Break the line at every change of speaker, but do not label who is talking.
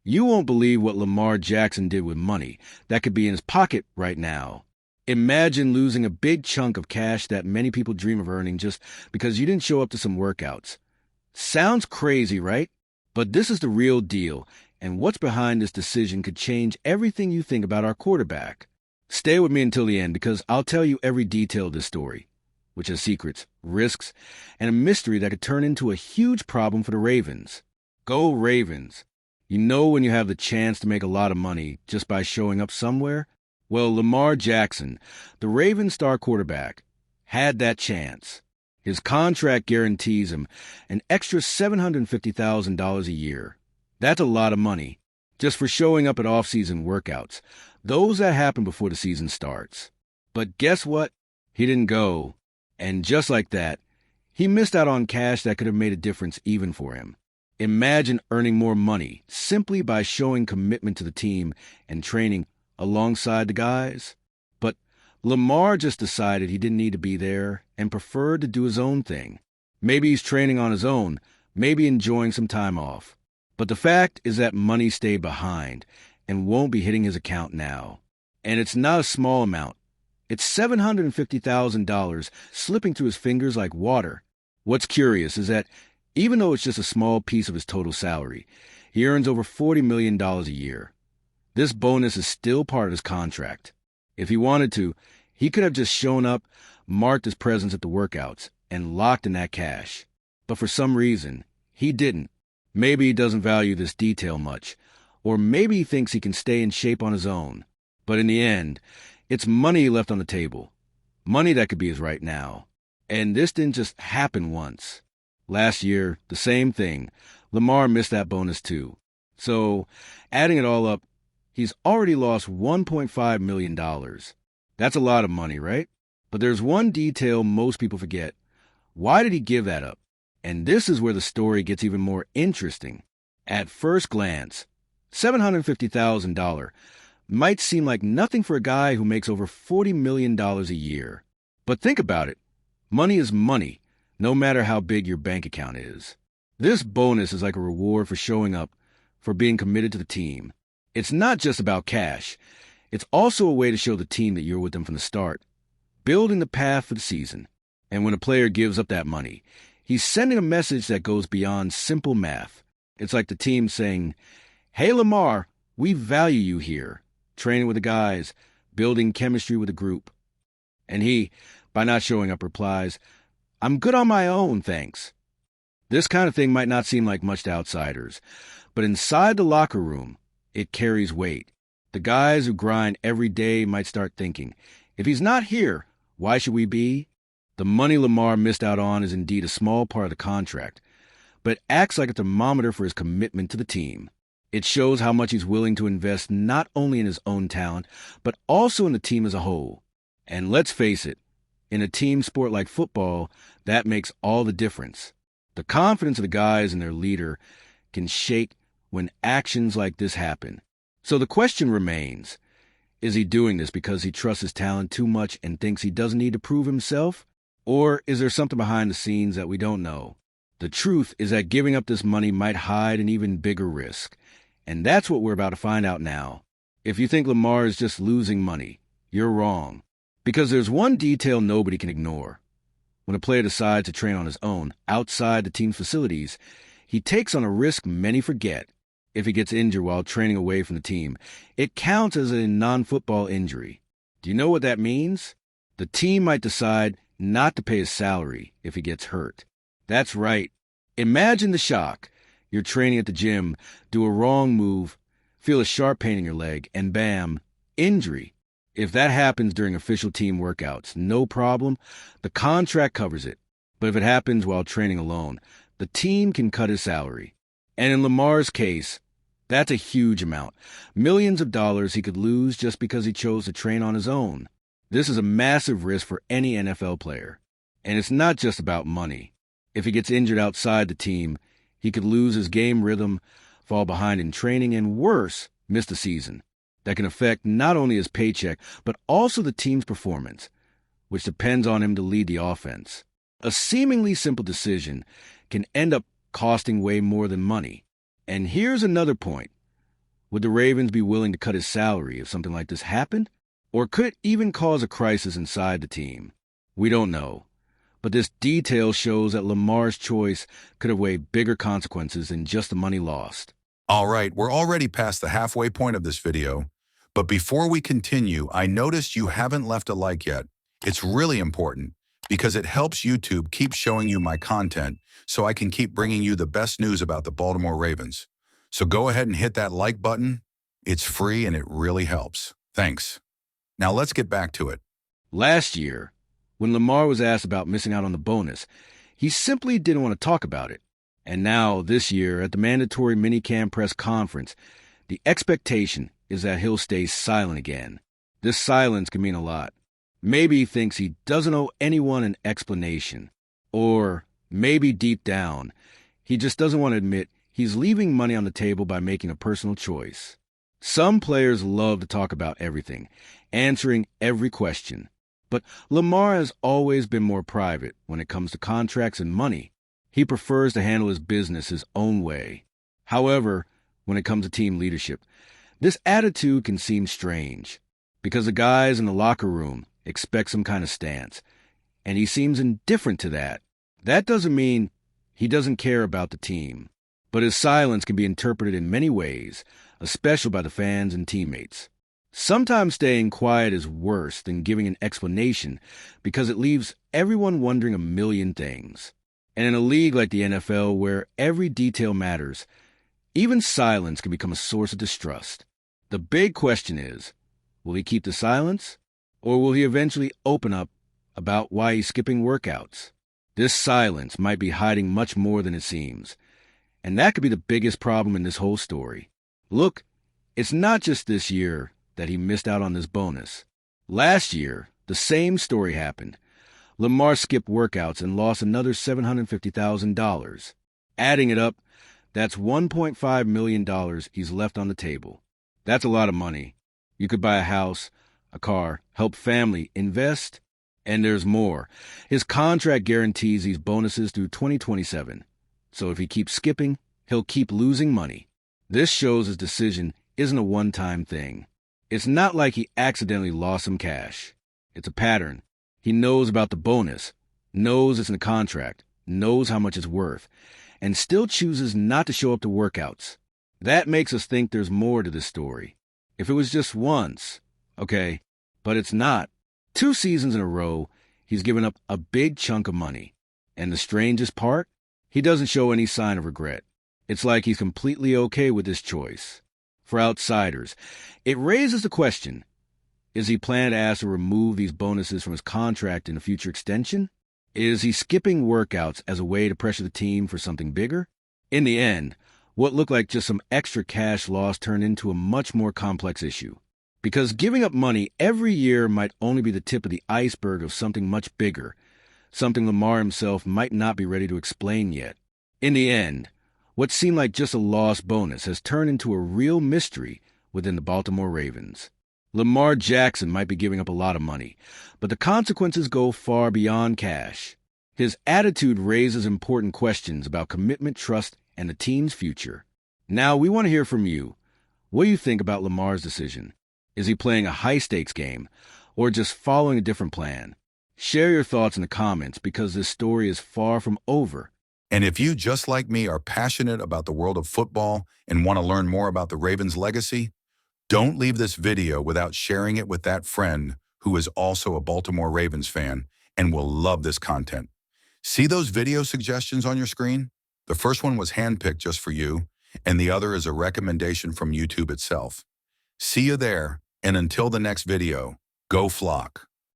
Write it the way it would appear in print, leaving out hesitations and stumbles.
You won't believe what Lamar Jackson did with money that could be in his pocket right now. Imagine losing a big chunk of cash that many people dream of earning just because you didn't show up to some workouts. Sounds crazy, right? But this is the real deal, and what's behind this decision could change everything you think about our quarterback. Stay with me until the end because I'll tell you every detail of this story, which has secrets, risks, and a mystery that could turn into a huge problem for the Ravens. Go Ravens! You know when you have the chance to make a lot of money just by showing up somewhere? Well, Lamar Jackson, the Ravens star quarterback, had that chance. His contract guarantees him an extra $750,000 a year. That's a lot of money, just for showing up at off-season workouts, those that happen before the season starts. But guess what? He didn't go. And just like that, he missed out on cash that could have made a difference even for him. Imagine earning more money simply by showing commitment to the team and training alongside the guys. But Lamar just decided he didn't need to be there and preferred to do his own thing. Maybe he's training on his own, maybe enjoying some time off. But the fact is that money stayed behind and won't be hitting his account now. And it's not a small amount. It's $750,000 slipping through his fingers like water. What's curious is that even though it's just a small piece of his total salary, he earns over $40 million a year. This bonus is still part of his contract. If he wanted to, he could have just shown up, marked his presence at the workouts, and locked in that cash. But for some reason, he didn't. Maybe he doesn't value this detail much, or maybe he thinks he can stay in shape on his own. But in the end, it's money he left on the table. Money that could be his right now. And this didn't just happen once. Last year, the same thing. Lamar missed that bonus too. So, adding it all up, he's already lost $1.5 million. That's a lot of money, right? But there's one detail most people forget. Why did he give that up? And this is where the story gets even more interesting. At first glance, $750,000 might seem like nothing for a guy who makes over $40 million a year. But think about it. Money is money, no matter how big your bank account is. This bonus is like a reward for showing up, for being committed to the team. It's not just about cash. It's also a way to show the team that you're with them from the start, building the path for the season. And when a player gives up that money, he's sending a message that goes beyond simple math. It's like the team saying, "Hey, Lamar, we value you here," training with the guys, building chemistry with the group. And he, by not showing up, replies, "I'm good on my own, thanks." This kind of thing might not seem like much to outsiders, but inside the locker room, it carries weight. The guys who grind every day might start thinking, if he's not here, why should we be? The money Lamar missed out on is indeed a small part of the contract, but it acts like a thermometer for his commitment to the team. It shows how much he's willing to invest not only in his own talent, but also in the team as a whole. And let's face it, in a team sport like football, that makes all the difference. The confidence of the guys and their leader can shake when actions like this happen. So the question remains, is he doing this because he trusts his talent too much and thinks he doesn't need to prove himself? Or is there something behind the scenes that we don't know? The truth is that giving up this money might hide an even bigger risk. And that's what we're about to find out now. If you think Lamar is just losing money, you're wrong. Because there's one detail nobody can ignore. When a player decides to train on his own, outside the team's facilities, he takes on a risk many forget. If he gets injured while training away from the team, it counts as a non-football injury. Do you know what that means? The team might decide not to pay his salary if he gets hurt. That's right. Imagine the shock. You're training at the gym, do a wrong move, feel a sharp pain in your leg, and bam, injury. If that happens during official team workouts, no problem. The contract covers it. But if it happens while training alone, the team can cut his salary. And in Lamar's case, that's a huge amount. Millions of dollars he could lose just because he chose to train on his own. This is a massive risk for any NFL player. And it's not just about money. If he gets injured outside the team, he could lose his game rhythm, fall behind in training, and worse, miss the season. That can affect not only his paycheck, but also the team's performance, which depends on him to lead the offense. A seemingly simple decision can end up costing way more than money. And here's another point. Would the Ravens be willing to cut his salary if something like this happened? Or could it even cause a crisis inside the team? We don't know. But this detail shows that Lamar's choice could have way bigger consequences than just the money lost.
All right, we're already past the halfway point of this video, but before we continue, I noticed you haven't left a like yet. It's really important because it helps YouTube keep showing you my content so I can keep bringing you the best news about the Baltimore Ravens. So go ahead and hit that like button. It's free and it really helps. Thanks. Now let's get back to it.
Last year, when Lamar was asked about missing out on the bonus, he simply didn't want to talk about it. And now, this year, at the mandatory minicamp press conference, the expectation is that he'll stay silent again. This silence can mean a lot. Maybe he thinks he doesn't owe anyone an explanation. Or maybe deep down, he just doesn't want to admit he's leaving money on the table by making a personal choice. Some players love to talk about everything, answering every question. But Lamar has always been more private when it comes to contracts and money. He prefers to handle his business his own way. However, when it comes to team leadership, this attitude can seem strange because the guys in the locker room expect some kind of stance, and he seems indifferent to that. That doesn't mean he doesn't care about the team, but his silence can be interpreted in many ways, especially by the fans and teammates. Sometimes staying quiet is worse than giving an explanation because it leaves everyone wondering a million things. And in a league like the NFL where every detail matters, even silence can become a source of distrust. The big question is, will he keep the silence? Or will he eventually open up about why he's skipping workouts? This silence might be hiding much more than it seems. And that could be the biggest problem in this whole story. Look, it's not just this year that he missed out on this bonus. Last year, the same story happened. Lamar skipped workouts and lost another $750,000. Adding it up, that's $1.5 million he's left on the table. That's a lot of money. You could buy a house, a car, help family, invest, and there's more. His contract guarantees these bonuses through 2027. So if he keeps skipping, he'll keep losing money. This shows his decision isn't a one-time thing. It's not like he accidentally lost some cash. It's a pattern. He knows about the bonus, knows it's in the contract, knows how much it's worth, and still chooses not to show up to workouts. That makes us think there's more to this story. If it was just once, okay, but it's not. 2 seasons in a row, he's given up a big chunk of money. And the strangest part? He doesn't show any sign of regret. It's like he's completely okay with this choice. For outsiders, it raises the question, is he planning to ask to remove these bonuses from his contract in a future extension? Is he skipping workouts as a way to pressure the team for something bigger? In the end, what looked like just some extra cash loss turned into a much more complex issue. Because giving up money every year might only be the tip of the iceberg of something much bigger, something Lamar himself might not be ready to explain yet. In the end, what seemed like just a lost bonus has turned into a real mystery within the Baltimore Ravens. Lamar Jackson might be giving up a lot of money, but the consequences go far beyond cash. His attitude raises important questions about commitment, trust, and the team's future. Now, we want to hear from you. What do you think about Lamar's decision? Is he playing a high-stakes game, or just following a different plan? Share your thoughts in the comments because this story is far from over.
And if you, just like me, are passionate about the world of football and want to learn more about the Ravens' legacy, don't leave this video without sharing it with that friend who is also a Baltimore Ravens fan and will love this content. See those video suggestions on your screen? The first one was handpicked just for you, and the other is a recommendation from YouTube itself. See you there, and until the next video, go Flock.